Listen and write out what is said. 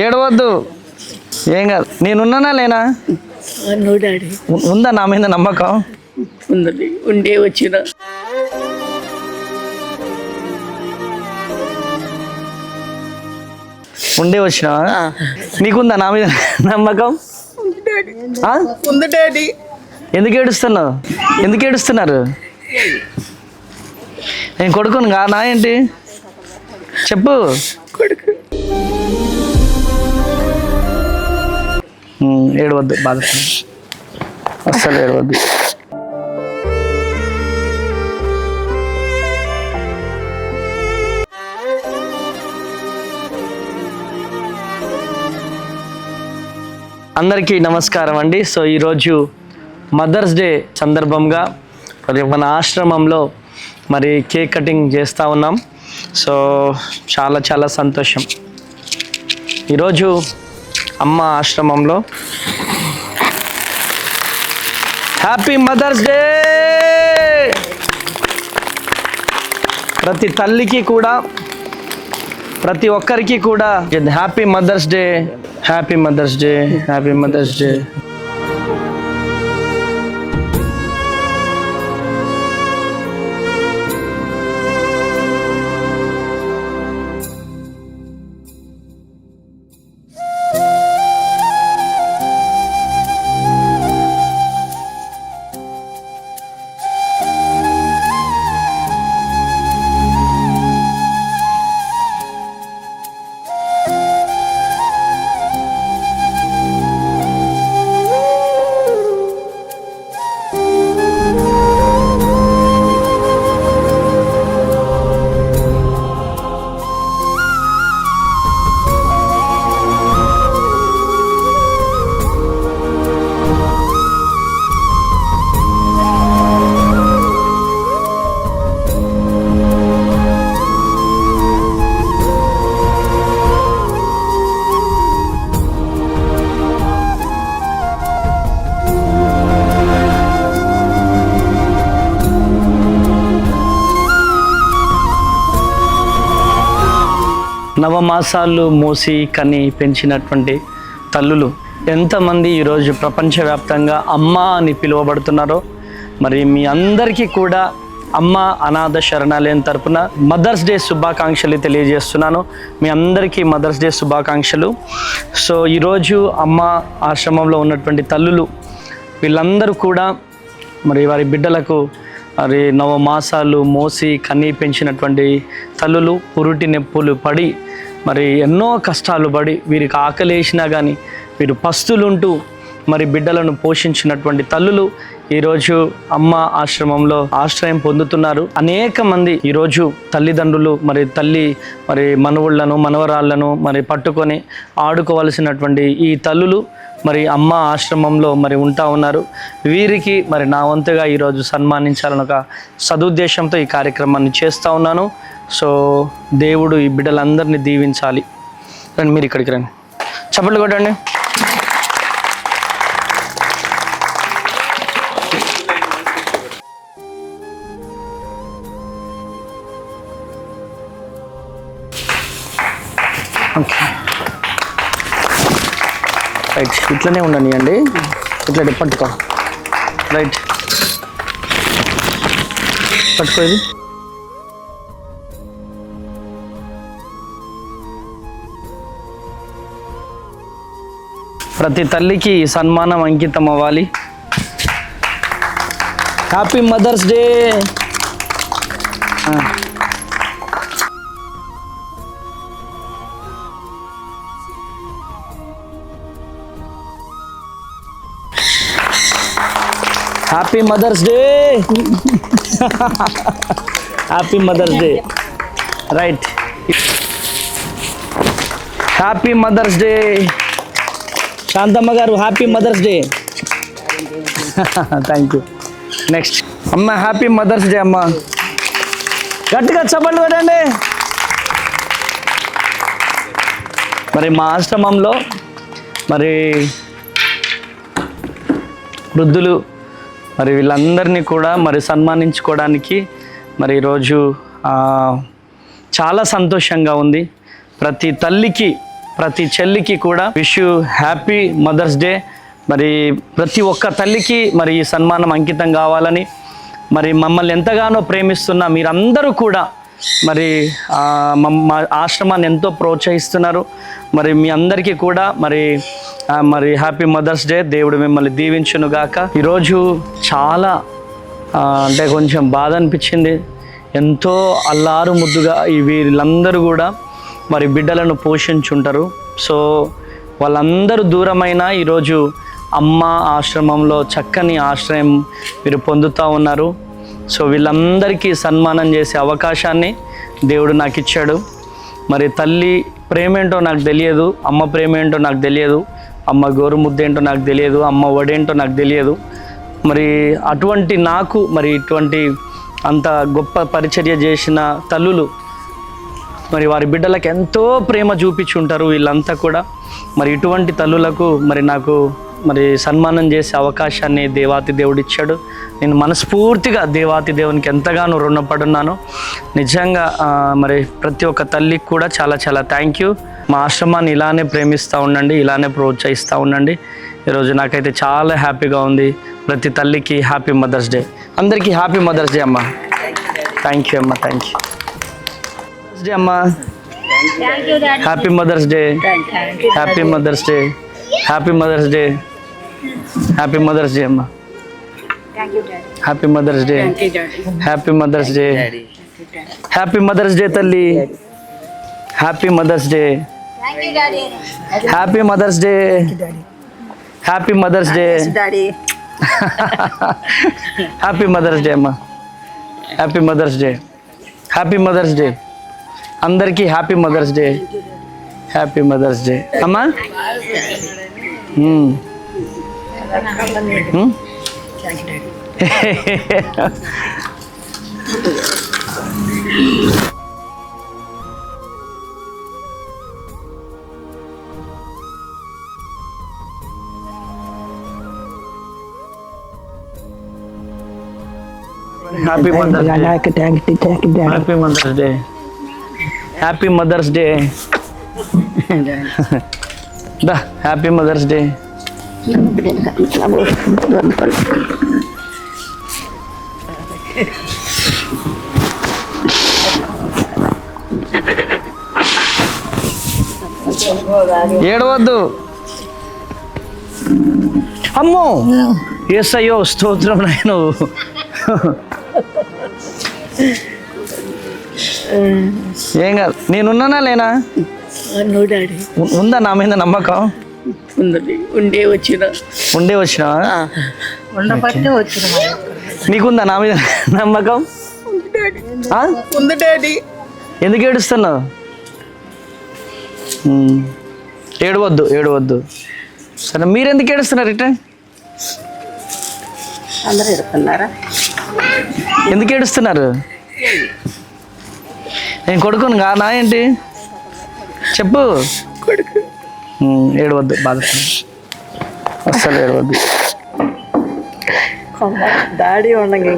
ఏడవద్దు, ఏం కాదు. నేనున్నానా లేనా? ఉందా నా మీద నమ్మకం? ఉందండి, ఉండే వచ్చిన. ఉండే వచ్చినావా? నీకుందా నా మీద నమ్మకం? ఉంది డాడీ. ఎందుకు ఏడుస్తున్నావు? ఎందుకు ఏడుస్తున్నారు? నేను కొడుకును కానా ఏంటి? చెప్పు. కొడుకు ఏడవద్దు, బాధపడ, అస్సలు ఏడవద్దు. అందరికీ నమస్కారం అండి. సో ఈరోజు మదర్స్ డే సందర్భంగా మరి మన ఆశ్రమంలో మరి కేక్ కటింగ్ చేస్తూ ఉన్నాం. సో చాలా చాలా సంతోషం. ఈరోజు అమ్మ ఆశ్రమంలో హ్యాపీ మదర్స్ డే. ప్రతి తల్లికి కూడా, ప్రతి ఒక్కరికి కూడా happy mother's day, happy mother's day, happy mother's day. నవమాసాలు మోసి కని పెంచినటువంటి తల్లులు ఎంతమంది ఈరోజు ప్రపంచవ్యాప్తంగా అమ్మ అని పిలువబడుతున్నారో, మరి మీ అందరికీ కూడా అమ్మ అనాథ శరణాలయం తరపున మదర్స్ డే శుభాకాంక్షలు తెలియజేస్తున్నాను. మీ అందరికీ మదర్స్ డే శుభాకాంక్షలు. సో ఈరోజు అమ్మ ఆశ్రమంలో ఉన్నటువంటి తల్లులు వీళ్ళందరూ కూడా మరి వారి బిడ్డలకు మరి నవమాసాలు మోసి కన్నీ పెంచినటువంటి తల్లులు పురుటి నొప్పులు పడి మరి ఎన్నో కష్టాలు పడి వీరికి ఆకలి వేసినా కానీ వీరు పస్తులుంటూ మరి బిడ్డలను పోషించినటువంటి తల్లులు ఈరోజు అమ్మ ఆశ్రమంలో ఆశ్రయం పొందుతున్నారు. అనేక మంది ఈరోజు తల్లిదండ్రులు మరి మనవుళ్లను మనవరాళ్లను మరి పట్టుకొని ఆడుకోవలసినటువంటి ఈ తల్లులు మరి అమ్మ ఆశ్రమంలో మరి ఉంటా ఉన్నారు. వీరికి మరి నా వంతుగా ఈరోజు సన్మానించాలని ఒక సదుద్దేశంతో ఈ కార్యక్రమాన్ని చేస్తూ ఉన్నాను. సో దేవుడు ఈ బిడ్డలందరినీ దీవించాలి. రండి, మీరు ఇక్కడికి రండి, చప్పట్లు కొట్టండి. ఓకే, రైట్, ఇట్లనే ఉండనియండి, ఇట్లా పట్టుకో. రైట్, పట్టుకో. ఇది ప్రతి తల్లికి సన్మానం అంకితం అవ్వాలి. Happy mother's day. Happy mother's day, happy mother's day. Right, happy mother's day. Shanthamma గారు happy mother's day. Thank you. Next అమ్మ హ్యాపీ మదర్స్ డే. అమ్మ గట్టిగా చప్పట్లు పెట్టండి. మరి మా ఆశ్రమంలో మరి వృద్ధులు మరి వీళ్ళందరినీ కూడా మరి సన్మానించుకోవడానికి మరి ఈరోజు చాలా సంతోషంగా ఉంది. ప్రతి తల్లికి ప్రతి చెల్లికి కూడా wish you happy mother's day. మరి ప్రతి ఒక్క తల్లికి మరి ఈ సన్మానం అంకితం కావాలని, మరి మమ్మల్ని ఎంతగానో ప్రేమిస్తున్న మీరందరూ కూడా మరి మా ఆశ్రమాన్ని ఎంతో ప్రోత్సహిస్తున్నారు. మరి మీ అందరికీ కూడా మరి హ్యాపీ మదర్స్ డే. దేవుడు మిమ్మల్ని దీవించును గాక. ఈరోజు చాలా అంటే కొంచెం బాధ అనిపించింది. ఎంతో అల్లారు ముద్దుగా వీళ్ళందరూ కూడా మరి బిడ్డలను పోషించుంటారు. సో వాళ్ళందరూ దూరమైన ఈరోజు అమ్మ ఆశ్రమంలో చక్కని ఆశ్రయం మీరు పొందుతూ ఉన్నారు. సో వీళ్ళందరికీ సన్మానం చేసే అవకాశాన్ని దేవుడు నాకు ఇచ్చాడు. మరి తల్లి ప్రేమ ఏంటో నాకు తెలియదు, అమ్మ ప్రేమ ఏంటో నాకు తెలియదు, అమ్మ గోరుముద్ద ఏంటో నాకు తెలియదు, అమ్మ వడేంటో నాకు తెలియదు. మరి అటువంటి నాకు మరి ఇటువంటి అంత గొప్ప పరిచర్య చేసిన తల్లులు మరి వారి బిడ్డలకు ఎంతో ప్రేమ చూపించుంటారు వీళ్ళంతా కూడా. మరి ఇటువంటి తల్లులకు మరి నాకు మరి సన్మానం చేసే అవకాశాన్ని దేవాతి దేవుడు ఇచ్చాడు. నేను మనస్ఫూర్తిగా దేవాతి దేవునికి ఎంతగానో రుణపడున్నాను. నిజంగా మరి ప్రతి ఒక్క తల్లికి కూడా చాలా చాలా థ్యాంక్ యూ. మా ఆశ్రమాన్ని ఇలానే ప్రేమిస్తూ ఉండండి, ఇలానే ప్రోత్సహిస్తూ ఉండండి. ఈరోజు నాకైతే చాలా హ్యాపీగా ఉంది. ప్రతి తల్లికి హ్యాపీ మదర్స్ డే. అందరికీ హ్యాపీ మదర్స్ డే అమ్మ. థ్యాంక్ యూ అమ్మ, థ్యాంక్ యూ. మదర్స్ డే అమ్మ, happy mother's day, happy mother's day, happy mother's day, happy mother's day అమ్మ, happy mother's day, happy mother's day, happy mother's day తల్లి, happy mother's day, happy mother's day, happy mother's day, happy mother's day అమ్మ, happy mother's day, happy mother's day. అందరికీ happy mother's day, happy mother's day అమ్మా. Happy mother's day, happy mother's day, happy mother's day, happy mother's day. ఏడవద్దు అమ్మో. యేసయ్యో స్తోత్రం నాయన. ఏం కాదు, నేనున్నానా లేనా? ఉందా నా మీద నమ్మకం? ఉండే వచ్చినా నీకుందా నా మీద నమ్మకం? ఉంది డాడీ. ఎందుకు ఏడుస్తున్నావు? ఏడవద్దు. సరే, మీరెందుకు ఏడుస్తున్నారు? రిటర్న్ అందరూ ఏడుస్తున్నారా? ఎందుకు ఏడుస్తున్నారు? నేను కొడుకును కానా ఏంటి? చెప్పు. కొడుకు. ఏడవద్దు, బాధపడ, అస్సలు ఏడవద్దు. డాడీ ఉండగా